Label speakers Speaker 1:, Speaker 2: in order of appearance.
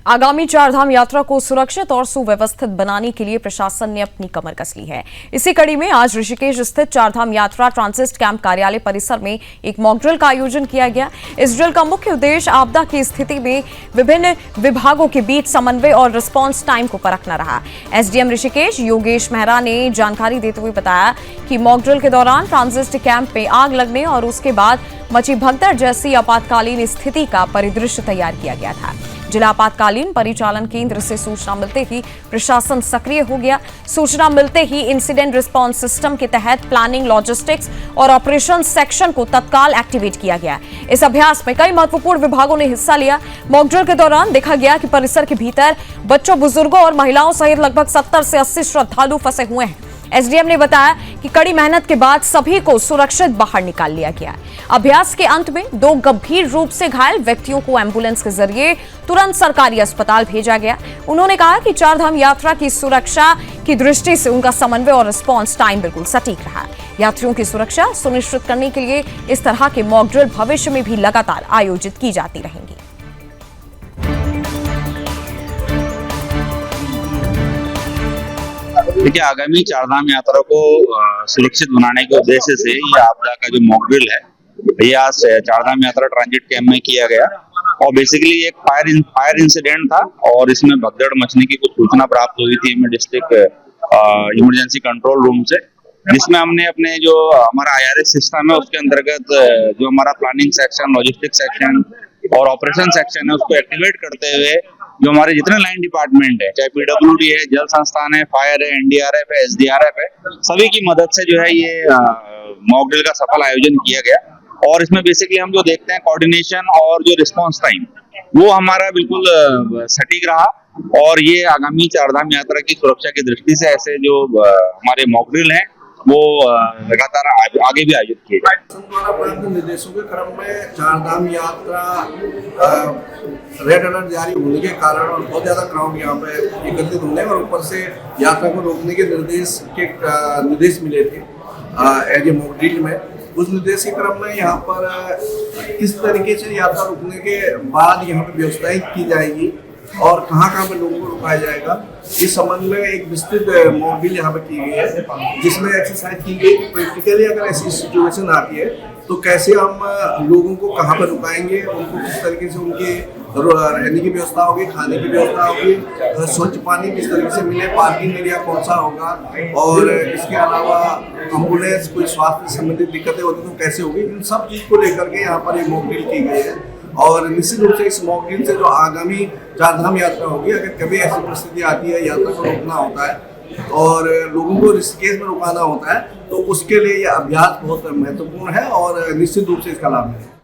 Speaker 1: आगामी चारधाम यात्रा को सुरक्षित और सुव्यवस्थित बनाने के लिए प्रशासन ने अपनी कमर कस ली है। इसी कड़ी में आज ऋषिकेश स्थित चारधाम यात्रा ट्रांजिट कैंप कार्यालय परिसर में एक मॉक ड्रिल का आयोजन किया गया। इस ड्रिल का मुख्य उद्देश्य आपदा की स्थिति में विभिन्न विभागों के बीच समन्वय और रिस्पांस टाइम को परखना रहा। एसडीएम ऋषिकेश योगेश मेहरा ने जानकारी देते हुए बताया कि मॉक ड्रिल के दौरान ट्रांजिट कैंप में आग लगने और उसके बाद मची भगदड़ जैसी आपातकालीन स्थिति का परिदृश्य तैयार किया गया था। जिला आपातकालीन परिचालन केंद्र से सूचना मिलते ही प्रशासन सक्रिय हो गया। सूचना मिलते ही इंसिडेंट रिस्पांस सिस्टम के तहत प्लानिंग, लॉजिस्टिक्स और ऑपरेशन सेक्शन को तत्काल एक्टिवेट किया गया। इस अभ्यास में कई महत्वपूर्ण विभागों ने हिस्सा लिया। मॉक ड्रिल के दौरान देखा गया कि परिसर के भीतर बच्चों, बुजुर्गों और महिलाओं सहित लगभग 70 से 80 श्रद्धालु फंसे हुए हैं। एसडीएम ने बताया कि कड़ी मेहनत के बाद सभी को सुरक्षित बाहर निकाल लिया गया। अभ्यास के अंत में 2 गंभीर रूप से घायल व्यक्तियों को एम्बुलेंस के जरिए तुरंत सरकारी अस्पताल भेजा गया। उन्होंने कहा कि चारधाम यात्रा की सुरक्षा की दृष्टि से उनका समन्वय और रिस्पांस टाइम बिल्कुल सटीक रहा। यात्रियों की सुरक्षा सुनिश्चित करने के लिए इस तरह के मॉक ड्रिल भविष्य में भी लगातार आयोजित की जाती रहेंगी।
Speaker 2: देखिए, आगामी चारधाम यात्रा को सुरक्षित बनाने के उद्देश्य से ये आपदा का जो मॉक ड्रिल है, ये आज चारधाम यात्रा ट्रांजिट कैंप में किया गया। और बेसिकली एक फायर इंसिडेंट था और इसमें भगदड़ मचने की कुछ सूचना प्राप्त हुई थी डिस्ट्रिक्ट इमरजेंसी कंट्रोल रूम से, जिसमें हमने अपने जो हमारा IRS सिस्टम है उसके अंतर्गत जो हमारा प्लानिंग सेक्शन, लॉजिस्टिक सेक्शन और ऑपरेशन सेक्शन है उसको एक्टिवेट करते हुए जो हमारे जितने लाइन डिपार्टमेंट है, चाहे PWD है, जल संस्थान है, फायर है, NDRF है, SDRF है, सभी की मदद से जो है ये मॉक ड्रिल का सफल आयोजन किया गया। और इसमें बेसिकली हम जो देखते हैं कोऑर्डिनेशन और जो रिस्पांस टाइम वो हमारा बिल्कुल सटीक रहा। और ये आगामी चारधाम यात्रा की सुरक्षा की दृष्टि से ऐसे जो हमारे मॉक ड्रिल हैं वो लगातार आगे भी आयोजित किए जाए।
Speaker 3: द्वारा प्राप्त निर्देशों के क्रम में चारधाम यात्रा रेड अलर्ट जारी होने के कारण और बहुत ज्यादा क्राउड यहाँ पे एकत्रित होने और ऊपर से यात्रा को रोकने के निर्देश मिले थे एज ए मॉक ड्रिल में। उस निर्देश के क्रम में यहाँ पर किस तरीके से यात्रा रुकने के बाद यहाँ पे व्यवस्थाएं की जाएगी और कहाँ पे लोगों को रुकाया जाएगा, इस संबंध में एक विस्तृत मॉक ड्रिल यहाँ पे की गई है, जिसमें एक्सरसाइज की गई कि प्रैक्टिकली अगर ऐसी सिचुएशन आती है तो कैसे हम लोगों को कहाँ पर रुकाएंगे, उनको किस तरीके से उनके रहने की व्यवस्था होगी, खाने की व्यवस्था होगी, स्वच्छ पानी किस तरीके से मिले, पार्किंग एरिया कौन सा होगा और इसके अलावा एम्बुलेंस, कोई स्वास्थ्य संबंधित दिक्कतें होती तो कैसे होगी, इन सब चीज़ को लेकर के यहाँ पर एक मॉक ड्रिल की गई है। और निश्चित रूप से इस मॉक ड्रिल से जो आगामी चारधाम यात्रा होगी, अगर कभी ऐसी परिस्थिति आती है, यात्रा को रोकना होता है और लोगों को ऋषिकेश में रुकाना होता है, तो उसके लिए यह अभ्यास बहुत महत्वपूर्ण है और निश्चित रूप से इसका लाभ है।